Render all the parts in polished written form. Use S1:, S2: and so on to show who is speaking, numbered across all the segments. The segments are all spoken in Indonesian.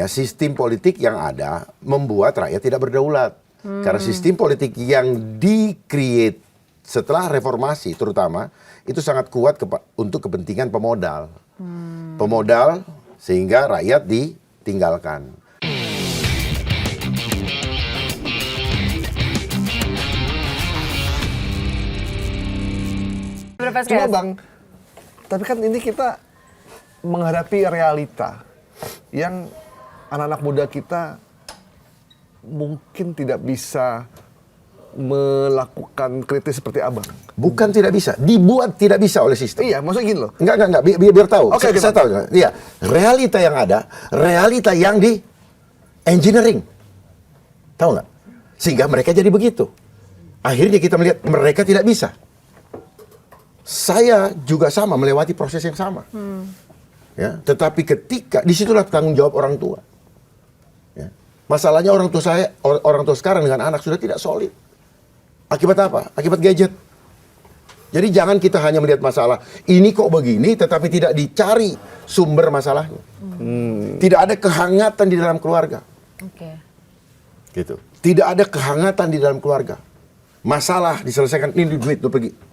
S1: Ya, sistem politik yang ada membuat rakyat tidak berdaulat. Karena sistem politik yang di-create setelah reformasi terutama, itu sangat kuat untuk kepentingan pemodal. Pemodal sehingga rakyat ditinggalkan.
S2: Cuma Bang, tapi kan ini kita menghadapi realita yang anak-anak muda kita mungkin tidak bisa melakukan kritis seperti Abang.
S1: Bukan tidak bisa, dibuat tidak bisa oleh sistem.
S2: Iya, maksudnya gini loh.
S1: Enggak, biar tahu.
S2: Oke,
S1: Saya tahu. Iya, realita yang ada, realita yang di engineering. Tahu nggak? Sehingga mereka jadi begitu. Akhirnya kita melihat mereka tidak bisa. Saya juga sama melewati proses yang sama. Ya, tetapi ketika disitulah tanggung jawab orang tua. Ya. Masalahnya orang tua sekarang dengan anak sudah tidak solid. Akibat apa? Akibat gadget. Jadi jangan kita hanya melihat masalah ini kok begini, tetapi tidak dicari sumber masalahnya. Tidak ada kehangatan di dalam keluarga. Gitu. Tidak ada kehangatan di dalam keluarga. Masalah diselesaikan, ini duit, lu pergi.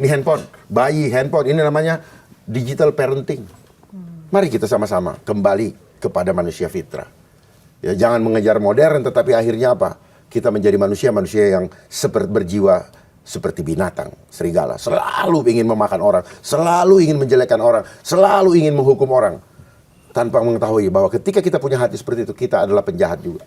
S1: Ini handphone, bayi handphone, ini namanya digital parenting. Mari kita sama-sama kembali kepada manusia fitrah. Ya, jangan mengejar modern, tetapi akhirnya apa? Kita menjadi manusia-manusia yang berjiwa seperti binatang, serigala. Selalu ingin memakan orang, selalu ingin menjelekkan orang, selalu ingin menghukum orang. Tanpa mengetahui bahwa ketika kita punya hati seperti itu, kita adalah penjahat juga.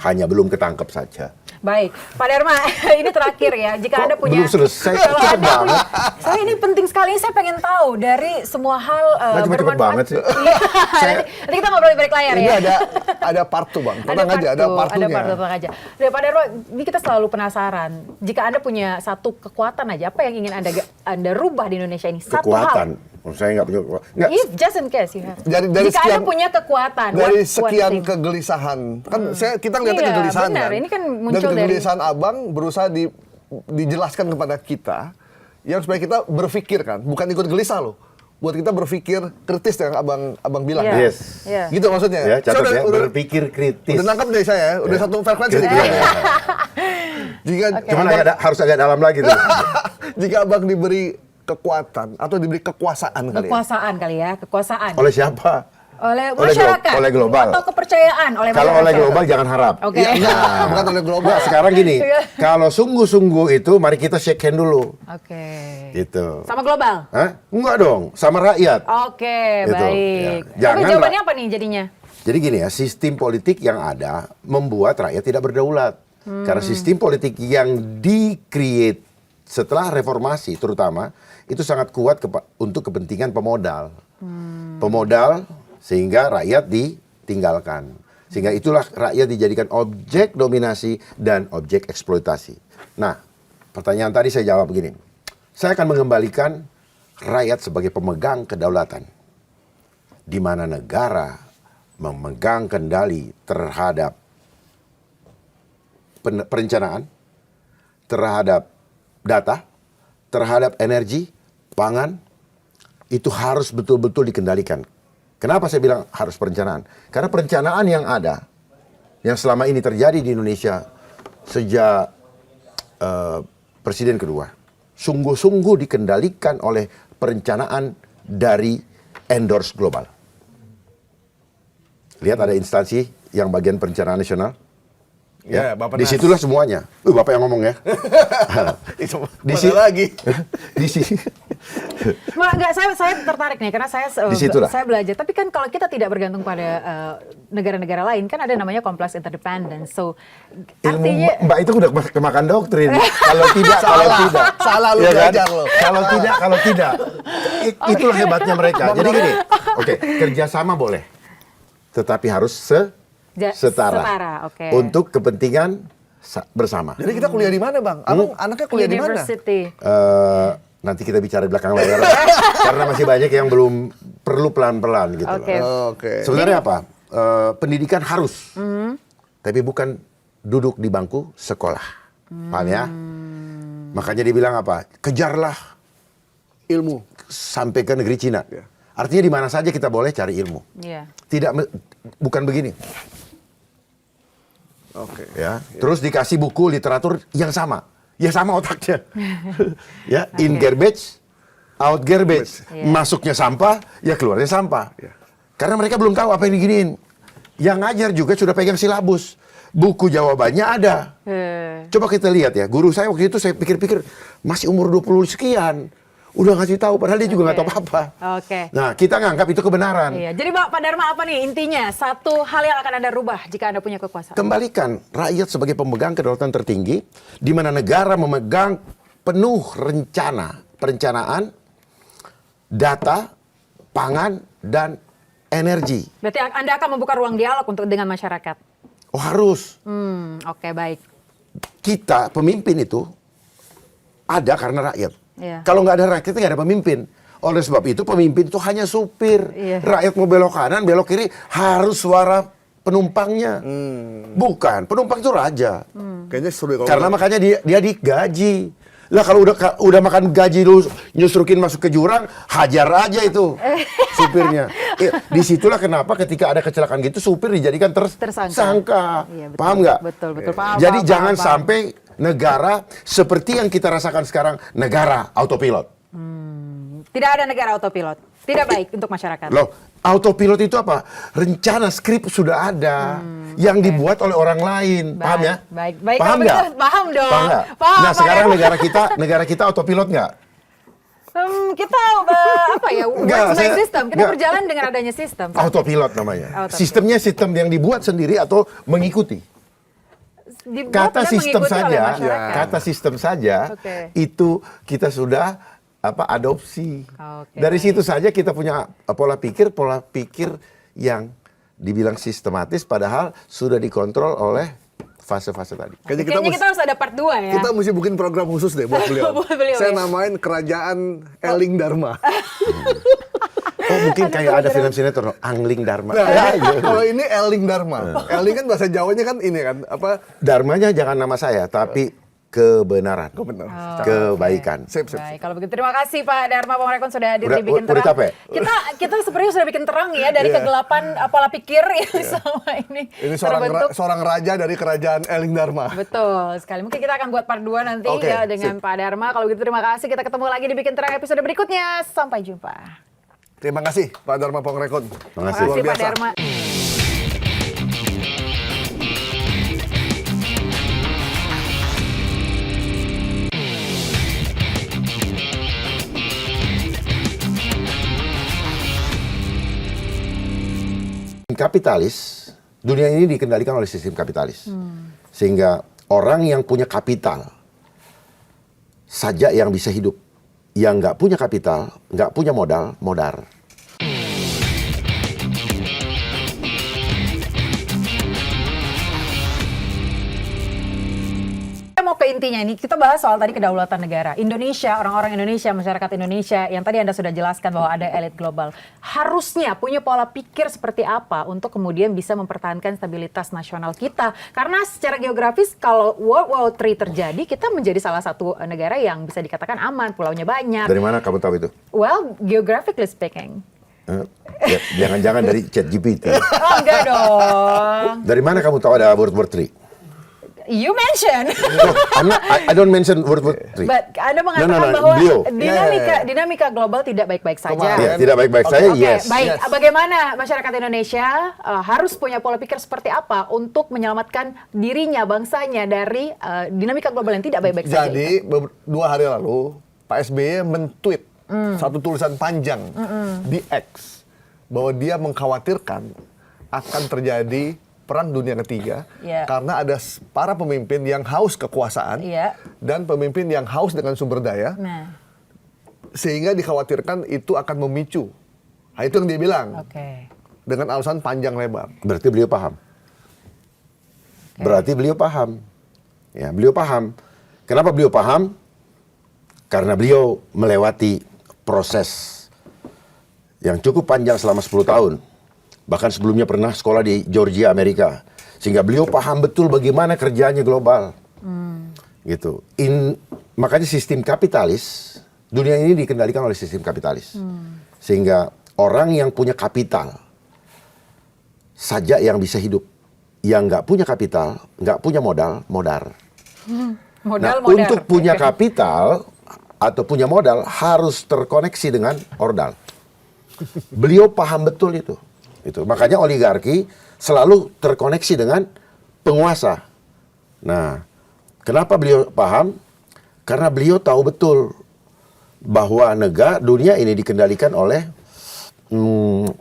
S1: Hanya belum ketangkep saja.
S3: Baik, Pak Dharma, ini terakhir ya. Jika Anda punya...
S1: Belum selesai,
S3: Kalau
S1: cepet
S3: Anda
S1: banget.
S3: Saya ini penting sekali, saya pengen tahu dari semua hal
S1: Cepet banget sih.
S3: Nanti kita ngobrol di balik layar
S2: Ini
S3: ya.
S2: ada part 2 Bang.
S3: Ada
S2: Tenang aja, ada part-nya.
S3: Ada part aja. Pak Dharma, ini kita selalu penasaran. Jika Anda punya satu kekuatan aja, apa yang ingin Anda rubah di Indonesia ini? Satu
S1: Kekuatan.
S3: hal.
S1: Saya nggak punya kekuatan.
S3: If just in case you have.
S2: Dari
S3: Jika Anda punya kekuatan.
S2: dari
S3: one
S2: sekian
S3: thing.
S2: kegelisahan, kan kita ngeliatnya
S3: Iya,
S2: kegelisahan
S3: benar.
S2: kan.
S3: Ini kan
S2: Dan
S3: muncul dari-
S2: kegelisahan Abang berusaha dijelaskan kepada kita, yang supaya kita berpikir kan, bukan ikut gelisah loh. Buat kita berpikir kritis yang abang bilang.
S3: Iya.
S1: Yes.
S3: Iya.
S2: Gitu maksudnya.
S1: Ya, catat
S2: Saya
S1: ya, berpikir kritis.
S2: Udah nangkap dari saya, udah satu frekuensi.
S1: Kritis.
S2: Jika
S1: Cuman harus agak dalam lagi tuh.
S2: jika Abang diberi kekuatan atau diberi kekuasaan kali ya.
S3: Kekuasaan kali ya, kekuasaan.
S1: Oleh siapa?
S3: Oleh masyarakat.
S1: Oleh global.
S3: Atau kepercayaan oleh
S1: Kalau
S3: masyarakat.
S1: oleh global jangan harap.
S3: Oke.
S2: Iya, bukan oleh global.
S1: Nah, sekarang gini, kalau sungguh-sungguh itu mari kita shake hand dulu.
S3: Oke.
S1: Gitu.
S3: Sama global?
S1: Hah? Enggak dong, sama rakyat.
S3: Oke,
S1: Gitu,
S3: baik.
S1: ya.
S3: Tapi
S1: Jangan
S3: jawabannya apa nih jadinya?
S1: Jadi gini ya, sistem politik yang ada membuat rakyat tidak berdaulat. Karena sistem politik yang di-create setelah reformasi terutama, itu sangat kuat untuk kepentingan pemodal. Pemodal sehingga rakyat ditinggalkan. Sehingga itulah rakyat dijadikan objek dominasi dan objek eksploitasi. Nah, pertanyaan tadi saya jawab begini. Saya akan mengembalikan rakyat sebagai pemegang kedaulatan. Di mana negara memegang kendali terhadap perencanaan, terhadap data, terhadap energi, pangan, itu harus betul-betul dikendalikan. Kenapa saya bilang harus perencanaan? Karena perencanaan yang ada, yang selama ini terjadi di Indonesia sejak Presiden kedua, sungguh-sungguh dikendalikan oleh perencanaan dari endorse global. Lihat ada instansi yang bagian perencanaan nasional.
S2: Ya, Bapak Nas.
S1: Disitulah semuanya. Bapak yang ngomong ya.
S2: Itu
S1: Di
S2: mana
S1: sini
S2: lagi.
S1: Di sini.
S3: Enggak, saya tertarik nih karena
S1: Disitulah.
S3: saya belajar. Tapi kan kalau kita tidak bergantung pada negara-negara lain, kan ada namanya complex interdependence. So artinya
S1: Ilmu Mbak itu udah kemakan doktrin. Kalau tidak,
S2: Salah lu
S1: Ya kan?
S2: belajar lo.
S1: Kalau tidak. Itulah hebatnya mereka. Jadi gini, oke, kerjasama boleh. Tetapi harus setara.
S3: Oke.
S1: Untuk kepentingan bersama.
S2: Jadi kita kuliah di mana, Bang? Abang anaknya kuliah di mana?
S3: University.
S1: Nanti kita bicara di belakang layar. Karena masih banyak yang belum perlu pelan-pelan gitu.
S3: Oke.
S2: Oke.
S1: Sebenarnya apa? Pendidikan harus. Tapi bukan duduk di bangku sekolah. Paham ya? Makanya dia bilang apa? Kejarlah
S2: Ilmu.
S1: sampai ke negeri Cina.
S2: Ya.
S1: Artinya di mana saja kita boleh cari ilmu.
S3: Iya.
S1: Bukan begini.
S2: Oke.
S1: Ya, terus dikasih buku literatur yang sama. Ya sama otaknya. Ya, in garbage, out garbage.
S3: Iya.
S1: Masuknya sampah, ya keluarnya sampah.
S2: Iya.
S1: Karena mereka belum tahu apa yang diginiin. Yang ngajar juga sudah pegang silabus. Buku jawabannya ada. Coba kita lihat ya, guru saya waktu itu saya pikir-pikir masih umur 20 sekian. Udah ngasih tahu, padahal dia juga nggak tahu apa-apa.
S3: Oke.
S1: Nah, kita nganggap itu kebenaran.
S3: Iya. Jadi Pak Dharma apa nih intinya? Satu hal yang akan Anda rubah jika Anda punya kekuasaan.
S1: Kembalikan rakyat sebagai pemegang kedaulatan tertinggi, di mana negara memegang penuh perencanaan, data, pangan, dan energi.
S3: Berarti Anda akan membuka ruang dialog untuk dengan masyarakat.
S1: Oh harus.
S3: Oke, baik.
S1: Kita, pemimpin itu, ada karena rakyat.
S3: Iya.
S1: Kalau nggak ada rakyat, nggak ada pemimpin. Oleh sebab itu, pemimpin itu hanya supir.
S3: Iya.
S1: Rakyat mau belok kanan, belok kiri, harus suara penumpangnya. Bukan, penumpang itu raja.
S2: Kayaknya seru ya kalau
S1: Karena makanya dia digaji. Lah kalau udah makan gaji lu nyusrukin masuk ke jurang, hajar aja itu supirnya. Disitulah kenapa ketika ada kecelakaan gitu supir dijadikan tersangka.
S3: Iya, betul.
S1: Paham nggak?
S3: Betul. Paham,
S1: Jadi
S3: paham,
S1: jangan
S3: paham.
S1: sampai negara seperti yang kita rasakan sekarang, negara autopilot.
S3: Tidak ada negara autopilot. Tidak baik untuk masyarakat.
S1: Loh, autopilot itu apa? Rencana skrip sudah ada yang dibuat oleh orang lain. Paham ya?
S3: Baik.
S1: Paham
S3: kalau
S1: nggak?
S3: begitu, paham dong.
S1: Paham nggak?
S3: Paham,
S1: Nah,
S3: Pak
S1: sekarang
S3: Dharma.
S1: negara kita autopilot nggak?
S3: Kita apa ya?
S1: Enggak,
S3: Works by
S1: saya-
S3: system. Kita
S1: enggak.
S3: berjalan dengan adanya sistem.
S1: Autopilot namanya.
S3: Autopilot.
S1: Sistemnya sistem yang dibuat sendiri atau mengikuti.
S3: Dibuat
S1: Kata
S3: dan
S1: sistem
S3: mengikuti oleh
S1: saja,
S3: masyarakat.
S1: kata sistem saja
S3: Oke.
S1: itu kita sudah adopsi.
S3: Oke,
S1: Dari
S3: baik.
S1: situ saja kita punya pola pikir yang dibilang sistematis padahal sudah dikontrol oleh fase-fase tadi.
S3: Kayaknya kita harus ada part 2 ya.
S2: Kita mesti bikin program khusus deh buat beliau.
S3: Buat beliau,
S2: Saya
S3: ya.
S2: namain Kerajaan Eling Dharma.
S1: Oh mungkin kayak ada film sinetron Angling Dharma.
S2: Nah,
S1: Ya, ya.
S2: kalau ini Eling Dharma. Eling kan bahasa Jawanya kan ini kan apa?
S1: Dharmanya jangan nama saya tapi kebenaran.
S2: Kebenaran.
S1: Kebaikan.
S2: Sip.
S3: Baik, kalau begitu terima kasih Pak Dharma Pongrekon sudah hadir
S1: Udah-
S3: di Bikin
S1: udah
S3: Terang.
S1: capek?
S3: Kita sebenarnya sudah bikin terang ya dari
S2: Iya.
S3: kegelapan pola pikir yang selama ini
S2: Ini
S3: terbentuk.
S2: seorang raja dari Kerajaan Eling Dharma.
S3: Betul sekali. Mungkin kita akan buat part 2 nanti
S2: Oke,
S3: ya dengan Pak Dharma. Kalau gitu terima kasih. Kita ketemu lagi di Bikin Terang episode berikutnya. Sampai jumpa.
S2: Terima kasih Pak Dharma Pongrekon.
S1: Terima
S3: Terima
S1: kasih.
S3: kasih
S2: Luar
S3: Pak
S2: biasa.
S3: Dharma.
S1: Kapitalis, dunia ini dikendalikan oleh sistem kapitalis. Sehingga orang yang punya kapital saja yang bisa hidup. Yang nggak punya kapital, nggak punya modal, modar.
S3: Kita mau ke intinya ini, kita bahas soal tadi kedaulatan negara. Indonesia, orang-orang Indonesia, masyarakat Indonesia, yang tadi Anda sudah jelaskan bahwa ada elit global. Harusnya punya pola pikir seperti apa untuk kemudian bisa mempertahankan stabilitas nasional kita. Karena secara geografis, kalau World War III terjadi, kita menjadi salah satu negara yang bisa dikatakan aman, pulaunya banyak.
S1: Dari mana kamu tahu itu?
S3: Well, geographically speaking.
S1: Ya, jangan-jangan dari ChatGPT.
S3: Oh, enggak dong.
S1: Dari mana kamu tahu ada World War III?
S3: You mention.
S1: No, I don't mention World War III.
S3: But Anda mengatakan
S1: No,
S3: bahwa
S1: beliau.
S3: dinamika global tidak baik-baik saja.
S2: Kemarin.
S1: Ya, tidak baik-baik
S2: Oke,
S1: saya,
S3: Oke,
S1: yes.
S3: baik.
S2: Yes.
S3: Bagaimana masyarakat Indonesia harus punya pola pikir seperti apa untuk menyelamatkan dirinya, bangsanya dari dinamika global yang tidak baik-baik saja?
S2: Jadi 2 hari lalu Pak SBY men-tweet satu tulisan panjang di X bahwa dia mengkhawatirkan akan terjadi perang dunia ketiga
S3: Iya.
S2: karena ada para pemimpin yang haus kekuasaan
S3: Iya.
S2: dan pemimpin yang haus dengan sumber daya
S3: Nah,
S2: sehingga dikhawatirkan itu akan memicu. Nah, itu yang dia bilang
S3: oke.
S2: dengan alasan panjang lebar.
S1: Berarti beliau paham. Berarti beliau paham. Ya, beliau paham. Kenapa beliau paham? Karena beliau melewati proses yang cukup panjang selama 10 tahun. Bahkan sebelumnya pernah sekolah di Georgia, Amerika. Sehingga beliau paham betul bagaimana kerjanya global. Gitu. Makanya sistem kapitalis, dunia ini dikendalikan oleh sistem kapitalis. Sehingga orang yang punya kapital saja yang bisa hidup. Yang nggak punya kapital, nggak punya modal, modar.
S3: Modal.
S1: Untuk punya kapital atau punya modal harus terkoneksi dengan ordal. Beliau paham betul itu. Makanya oligarki selalu terkoneksi dengan penguasa. Nah, kenapa beliau paham? Karena beliau tahu betul bahwa dunia ini dikendalikan oleh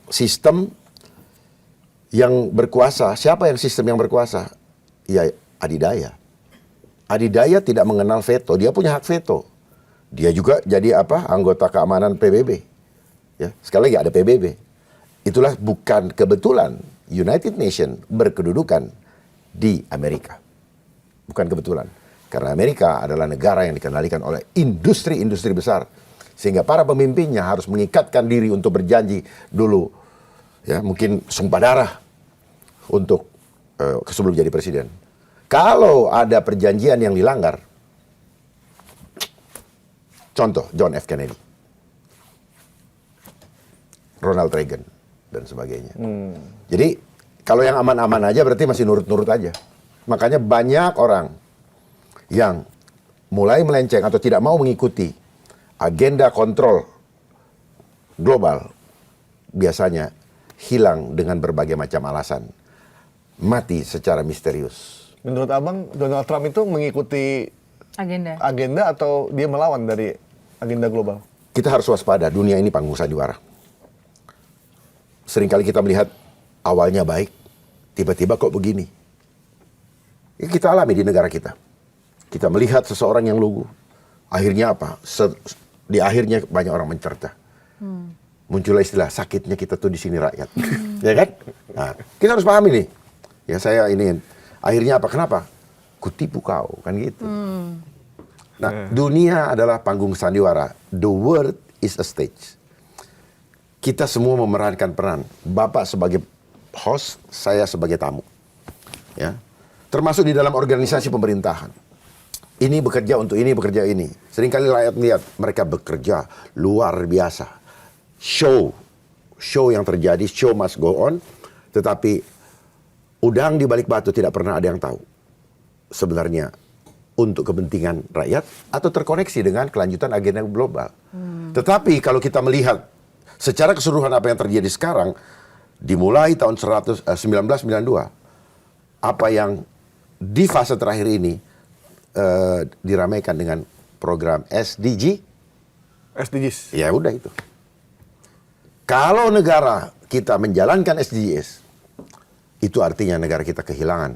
S1: sistem yang berkuasa. Siapa yang sistem yang berkuasa? Ya, adidaya. Adidaya tidak mengenal veto, dia punya hak veto. Dia juga jadi anggota keamanan PBB. Ya, sekali lagi ada PBB. Itulah bukan kebetulan United Nations berkedudukan di Amerika. Bukan kebetulan. Karena Amerika adalah negara yang dikendalikan oleh industri-industri besar. Sehingga para pemimpinnya harus mengikatkan diri untuk berjanji dulu. Ya, mungkin sumpah darah untuk sebelum jadi presiden. Kalau ada perjanjian yang dilanggar, contoh John F. Kennedy, Ronald Reagan, dan sebagainya. Jadi kalau yang aman-aman aja berarti masih nurut-nurut aja. Makanya banyak orang yang mulai melenceng atau tidak mau mengikuti agenda kontrol global biasanya hilang dengan berbagai macam alasan. Mati secara misterius.
S2: Menurut Abang, Donald Trump itu mengikuti agenda atau dia melawan dari agenda global?
S1: Kita harus waspada, dunia ini panggung sandiwara. Seringkali kita melihat awalnya baik, tiba-tiba kok begini. Ya, kita alami di negara kita. Kita melihat seseorang yang lugu. Akhirnya apa? Di akhirnya banyak orang mencerca. Muncullah istilah, sakitnya kita tuh di sini rakyat. Ya kan? Nah, kita harus pahami nih. Ya saya ini, akhirnya apa? Kenapa? Kutipu kau, kan gitu. Nah, dunia adalah panggung sandiwara. The world is a stage. Kita semua memerankan peran. Bapak sebagai host, saya sebagai tamu. Ya, termasuk di dalam organisasi pemerintahan. Ini bekerja untuk ini, bekerja ini. Seringkali rakyat melihat mereka bekerja luar biasa. Show yang terjadi, show must go on. Tetapi udang di balik batu tidak pernah ada yang tahu. Sebenarnya untuk kepentingan rakyat atau terkoneksi dengan kelanjutan agenda global. Tetapi kalau kita melihat secara keseluruhan apa yang terjadi sekarang, dimulai tahun 1992, apa yang di fase terakhir ini diramaikan dengan program SDGs. Ya udah itu. Kalau negara kita menjalankan SDGs, itu artinya negara kita kehilangan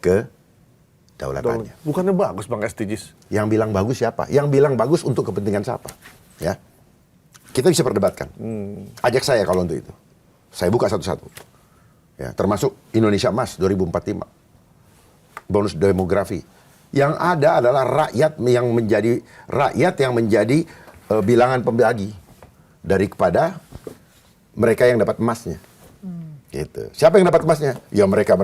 S1: kedaulatannya.
S2: Bukannya bagus Bang SDGs?
S1: Yang bilang bagus siapa? Yang bilang bagus untuk kepentingan siapa? Ya, kita bisa perdebatkan. Ajak saya kalau untuk itu. Saya buka satu-satu. Ya, termasuk Indonesia Emas 2045. Bonus demografi. Yang ada adalah rakyat yang menjadi bilangan pembagi daripada mereka yang dapat emasnya. Gitu. Siapa yang dapat emasnya? Ya mereka.